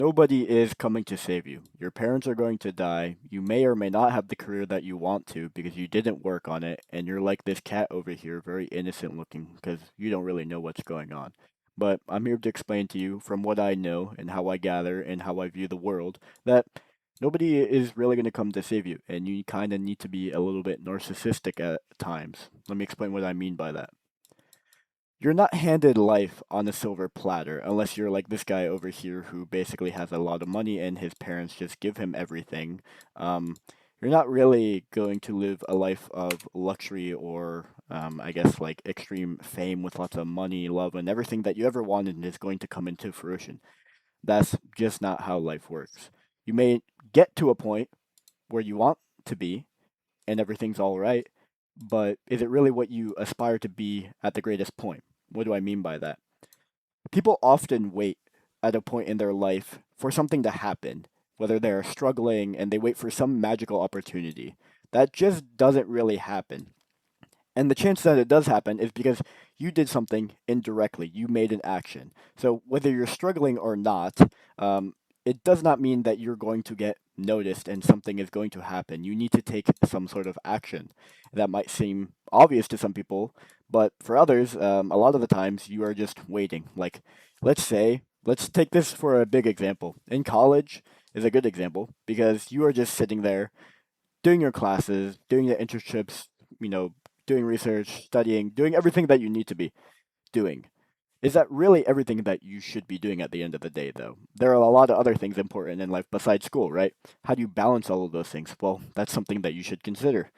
Nobody is coming to save you. Your parents are going to die. You may or may not have the career that you want to because you didn't work on it, and you're like this cat over here, very innocent looking because you don't really know what's going on. But I'm here to explain to you from what I know and how I gather and how I view the world that nobody is really going to come to save you, and you kind of need to be a little bit narcissistic at times. Let me explain what I mean by that. You're not handed life on a silver platter unless you're like this guy over here who basically has a lot of money and his parents just give him everything. Um, you're not really going to live a life of luxury or, I guess, like extreme fame with lots of money, love, and everything that you ever wanted is going to come into fruition. That's just not how life works. You may get to a point where you want to be and everything's all right, but is it really what you aspire to be at the greatest point? What do I mean by that? People often wait at a point in their life for something to happen, whether they're struggling and they wait for some magical opportunity. That just doesn't really happen. And the chance that it does happen is because you did something indirectly. You made an action. So whether you're struggling or not, it does not mean that you're going to get noticed and something is going to happen. You need to take some sort of action. That might seem obvious to some people, but for others, a lot of the times you are just waiting. Like, let's take this for a big example. In college is a good example because you are just sitting there doing your classes, doing the internships, you know, doing research, studying, doing everything that you need to be doing. Is that really everything that you should be doing at the end of the day, though? There are a lot of other things important in life besides school, right? How do you balance all of those things? Well, that's something that you should consider.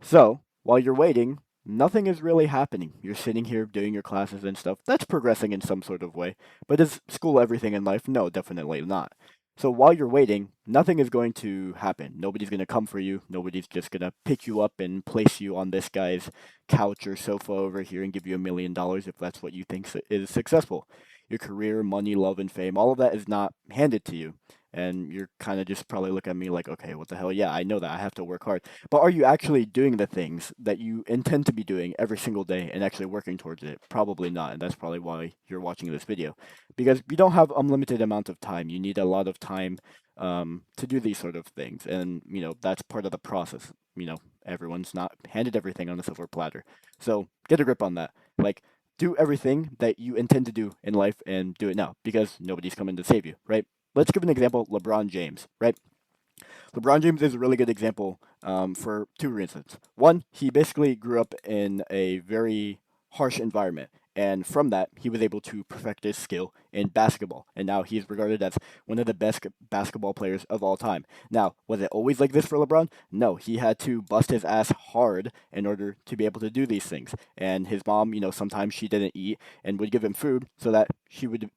So, while you're waiting, nothing is really happening. You're sitting here doing your classes and stuff. That's progressing in some sort of way. But is school everything in life? No, definitely not. So while you're waiting, nothing is going to happen. Nobody's going to come for you. Nobody's just going to pick you up and place you on this guy's couch or sofa over here and give you $1 million if that's what you think is successful. Your career, money, love, and fame, all of that is not handed to you. And you're kind of just probably look at me like, okay, what the hell? Yeah, I know that. I have to work hard. But are you actually doing the things that you intend to be doing every single day and actually working towards it? Probably not, and that's probably why you're watching this video. Because you don't have unlimited amount of time. You need a lot of time to do these sort of things, and that's part of the process. Everyone's not handed everything on a silver platter, so get a grip on that. Like, do everything that you intend to do in life and do it now, because nobody's coming to save you, right? Let's give an example. LeBron James, right? LeBron James is a really good example for two reasons. One, he basically grew up in a very harsh environment. And from that, he was able to perfect his skill in basketball. And now he's regarded as one of the best basketball players of all time. Now, was it always like this for LeBron? No, he had to bust his ass hard in order to be able to do these things. And his mom, sometimes she didn't eat and would give him food so that she would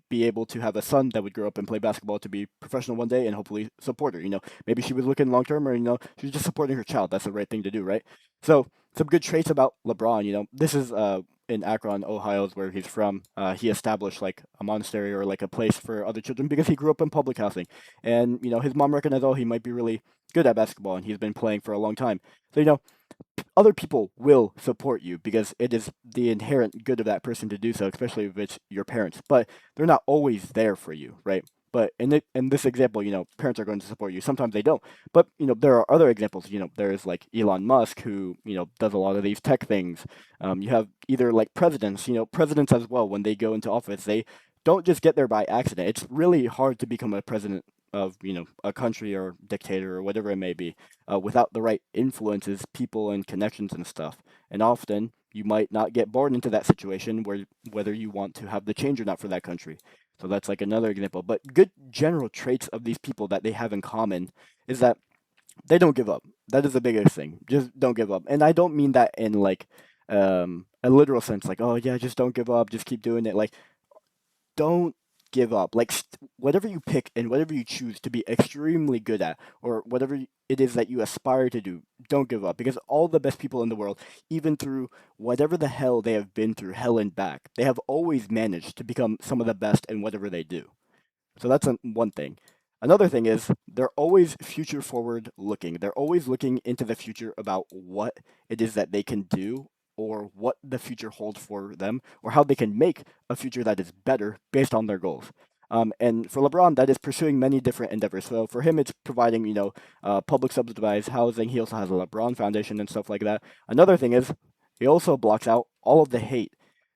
be able to have a son that would grow up and play basketball to be professional one day and hopefully support her. Maybe she was looking long term or, she was just supporting her child. That's the right thing to do, right? So, some good traits about LeBron, this is in Akron, Ohio, is where he's from. He established like a monastery or like a place for other children because he grew up in public housing. And, his mom recognized, oh, he might be really good at basketball and he's been playing for a long time. So, other people will support you because it is the inherent good of that person to do so, especially if it's your parents. But they're not always there for you, right? But in this example, parents are going to support you. Sometimes they don't. But, there are other examples. There's like Elon Musk who, does a lot of these tech things. You have either like presidents, presidents as well, when they go into office, they don't just get there by accident. It's really hard to become a president of, a country or dictator or whatever it may be without the right influences, people, and connections and stuff. And often you might not get born into that situation where whether you want to have the change or not for that country. So that's like another example. But good general traits of these people that they have in common is that they don't give up. That is the biggest thing. Just don't give up. And I don't mean that in like a literal sense, like, oh yeah, just don't give up, just keep doing it. Like, don't give up. Like, whatever you pick and whatever you choose to be extremely good at, or whatever it is that you aspire to do, don't give up. Because all the best people in the world, even through whatever the hell they have been through, hell and back, they have always managed to become some of the best in whatever they do. So that's one thing. Another thing is they're always future forward looking. They're always looking into the future about what it is that they can do or what the future holds for them or how they can make a future that is better based on their goals. And for LeBron, that is pursuing many different endeavors. So for him, it's providing, public subsidized housing. He also has a LeBron Foundation and stuff like that. Another thing is, he also blocks out all of the hate.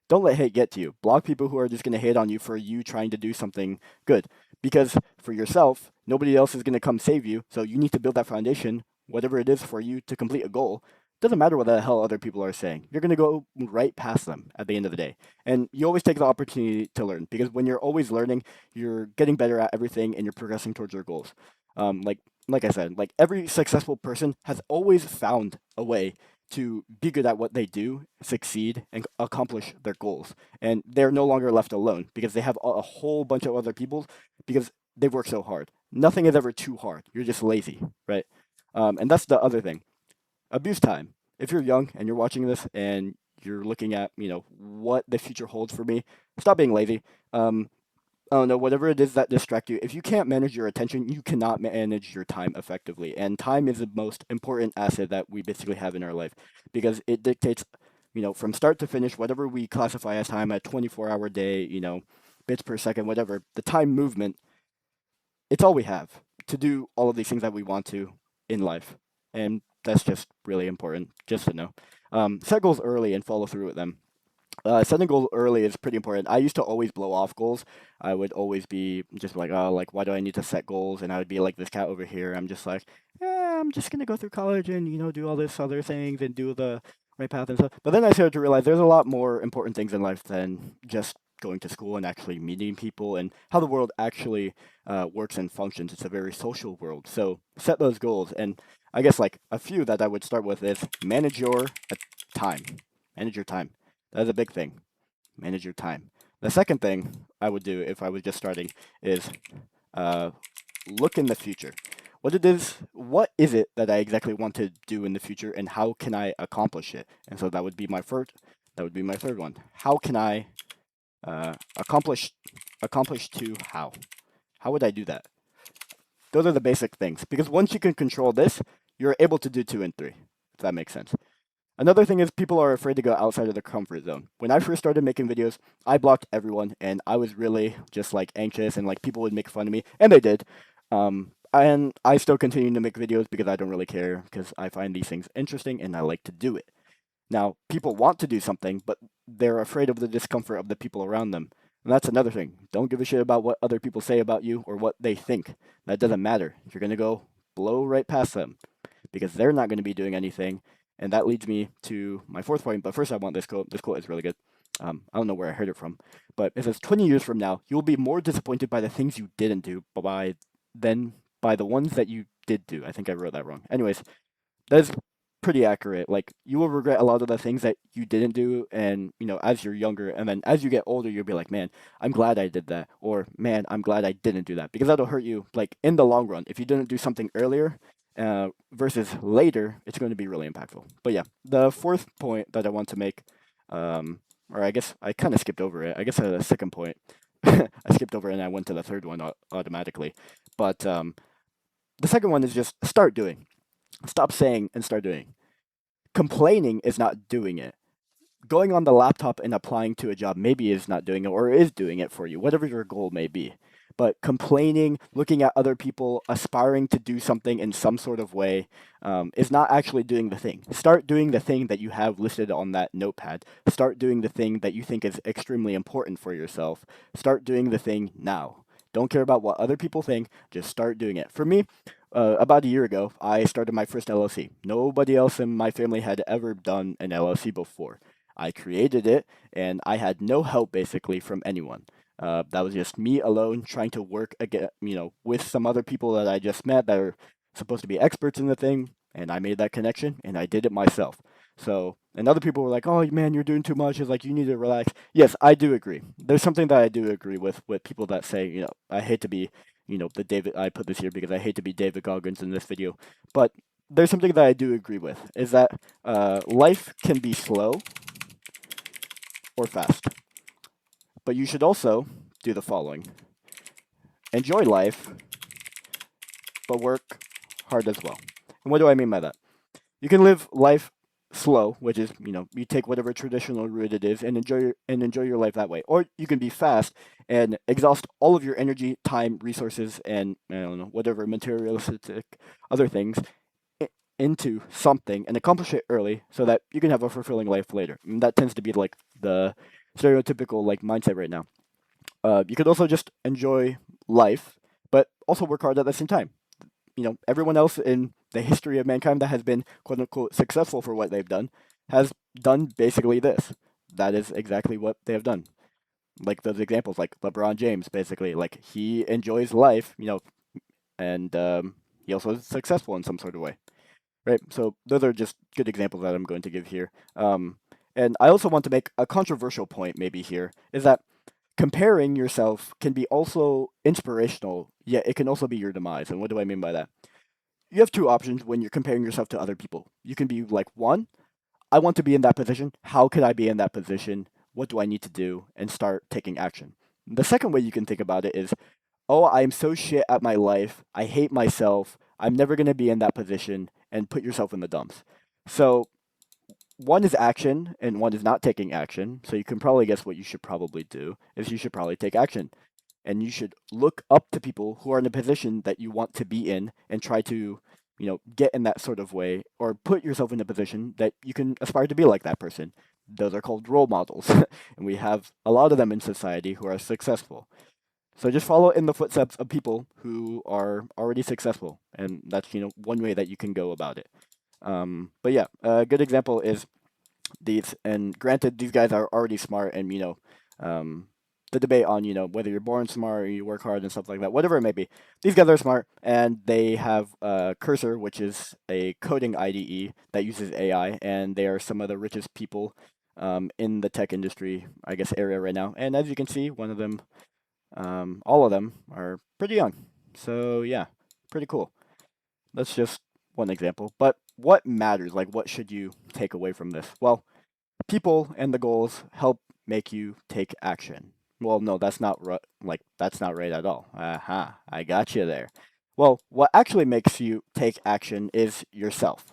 Don't let hate get to you. Block people who are just going to hate on you for you trying to do something good. Because for yourself, nobody else is going to come save you. So you need to build that foundation, whatever it is for you to complete a goal. Doesn't matter what the hell other people are saying. You're going to go right past them at the end of the day. And you always take the opportunity to learn because when you're always learning, you're getting better at everything and you're progressing towards your goals. Um, like like I said, like every successful person has always found a way to be good at what they do, succeed, and accomplish their goals. And they're no longer left alone because they have a whole bunch of other people because they work so hard. Nothing is ever too hard. You're just lazy, right? And that's the other thing. Abuse time. If you're young and you're watching this and you're looking at, what the future holds for me, stop being lazy. I don't know, whatever it is that distract you. If you can't manage your attention, you cannot manage your time effectively. And time is the most important asset that we basically have in our life because it dictates, from start to finish, whatever we classify as time, a 24-hour day, bits per second, whatever, the time movement, it's all we have to do all of these things that we want to in life. And that's just really important, just to know. Set goals early and follow through with them. Setting goals early is pretty important. I used to always blow off goals. I would always be just like, oh, like, why do I need to set goals? And I would be like this cat over here. I'm just like, I'm just gonna go through college and do all this other things and do the right path and stuff. But then I started to realize there's a lot more important things in life than just going to school and actually meeting people and how the world actually works and functions. It's a very social world. So set those goals. And I guess like a few that I would start with is manage your time. Manage your time. That's a big thing. Manage your time. The second thing I would do if I was just starting is uh, look in the future. What is it that I exactly want to do in the future, and how can I accomplish it? And so that would be my first. That would be my third one. How can I accomplish to how? How would I do that? Those are the basic things. Because once you can control this, you're able to do two and three. If that makes sense. Another thing is people are afraid to go outside of their comfort zone. When I first started making videos, I blocked everyone and I was really just like anxious and like people would make fun of me, and they did. And I still continue to make videos because I don't really care because I find these things interesting and I like to do it. Now, people want to do something, but they're afraid of the discomfort of the people around them. And that's another thing. Don't give a shit about what other people say about you or what they think. That doesn't matter. You're going to go blow right past them because they're not going to be doing anything. And that leads me to my fourth point. But first, I want this quote. This quote is really good. I don't know where I heard it from, but it says 20 years from now, you'll be more disappointed by the things you didn't do than by the ones that you did do. I think I wrote that wrong. Anyways, that's pretty accurate. Like you will regret a lot of the things that you didn't do, and as you're younger, and then as you get older, you'll be like, man, I'm glad I did that, or man, I'm glad I didn't do that, because that'll hurt you. Like in the long run, if you didn't do something earlier, versus later, it's going to be really impactful. But yeah, the fourth point that I want to make, or I guess I kind of skipped over it. I guess the second point, I skipped over it and I went to the third one automatically. But the second one is just start doing. Stop saying and start doing. Complaining is not doing it. Going on the laptop and applying to a job maybe is not doing it or is doing it for you, whatever your goal may be. But complaining, looking at other people, aspiring to do something in some sort of way is not actually doing the thing. Start doing the thing that you have listed on that notepad. Start doing the thing that you think is extremely important for yourself. Start doing the thing now. Don't care about what other people think, just start doing it. For me, about a year ago, I started my first LLC. Nobody else in my family had ever done an LLC before. I created it, and I had no help basically from anyone. That was just me alone trying to work again, with some other people that I just met that are supposed to be experts in the thing, and I made that connection, and I did it myself. So, and other people were like, "Oh man, you're doing too much. It's like you need to relax." Yes, I do agree. There's something that I do agree with people that say, I hate to be, the David. I put this here because I hate to be David Goggins in this video, but there's something that I do agree with is that life can be slow or fast. But you should also do the following: enjoy life, but work hard as well. And what do I mean by that? You can live life slow, which is you take whatever traditional route it is and enjoy your life that way. Or you can be fast and exhaust all of your energy, time, resources, and I don't know whatever materialistic other things into something and accomplish it early so that you can have a fulfilling life later. And that tends to be like the stereotypical like mindset right now. You could also just enjoy life, but also work hard at the same time. Everyone else in the history of mankind that has been quote unquote successful for what they've done has done basically this. That is exactly what they have done. Like those examples, like LeBron James, basically, like he enjoys life, and he also is successful in some sort of way, right? So those are just good examples that I'm going to give here. And I also want to make a controversial point, maybe here, is that comparing yourself can be also inspirational, yet it can also be your demise. And what do I mean by that? You have two options when you're comparing yourself to other people. You can be like, one, I want to be in that position. How could I be in that position? What do I need to do? And start taking action. The second way you can think about it is, oh, I'm so shit at my life. I hate myself. I'm never going to be in that position, and put yourself in the dumps. So, one is action and one is not taking action. So, you can probably guess what you should probably do is you should probably take action, and you should look up to people who are in a position that you want to be in and try to get in that sort of way or put yourself in a position that you can aspire to be like that person. Those are called role models and we have a lot of them in society who are successful. So just follow in the footsteps of people who are already successful, and that's one way that you can go about it. But yeah, a good example is these, and granted, these guys are already smart, and um, the debate on whether you're born smart or you work hard and stuff like that, whatever it may be, these guys are smart, and they have Cursor, which is a coding IDE that uses AI, and they are some of the richest people in the tech industry, I guess, area right now. And as you can see, one of them, all of them are pretty young. So yeah, pretty cool. That's just one example. But what matters? Like, what should you take away from this? Well, people and the goals help make you take action. Well, no, that's not right. Like, that's not right at all. Aha, I got you there. Well, what actually makes you take action is yourself.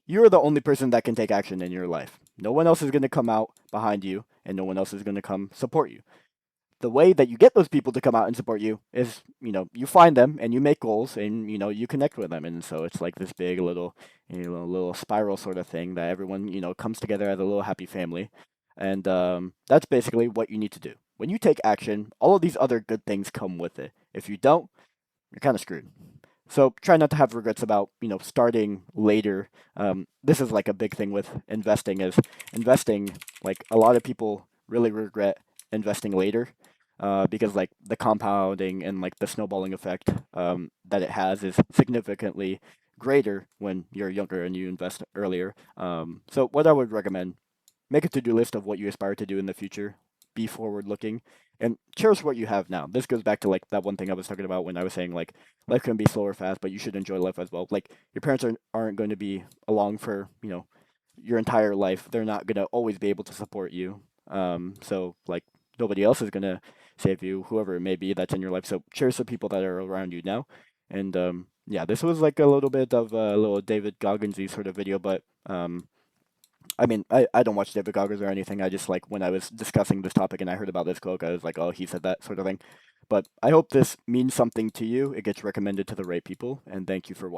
You're the only person that can take action in your life. No one else is going to come out behind you, and no one else is going to come support you. The way that you get those people to come out and support you is, you find them and you make goals and, you connect with them. And so it's like this big little, little spiral sort of thing that everyone, comes together as a little happy family. And that's basically what you need to do. When you take action, all of these other good things come with it. If you don't, you're kind of screwed. So try not to have regrets about starting later. This is like a big thing with investing. Is investing, like a lot of people really regret investing later, because like the compounding and like the snowballing effect that it has is significantly greater when you're younger and you invest earlier. So what I would recommend, make a to-do list of what you aspire to do in the future. Be forward-looking and cherish what you have now. This goes back to like that one thing I was talking about when I was saying like life can be slow or fast, but you should enjoy life as well. Like your parents aren't going to be along for your entire life. They're not going to always be able to support you. So like nobody else is going to save you, whoever it may be that's in your life. So cherish the people that are around you now. And yeah, this was like a little bit of a little David Goggins sort of video, but I mean, I don't watch David Goggins or anything. I just like when I was discussing this topic and I heard about this quote, I was like, oh, he said that sort of thing. But I hope this means something to you. It gets recommended to the right people, and thank you for watching.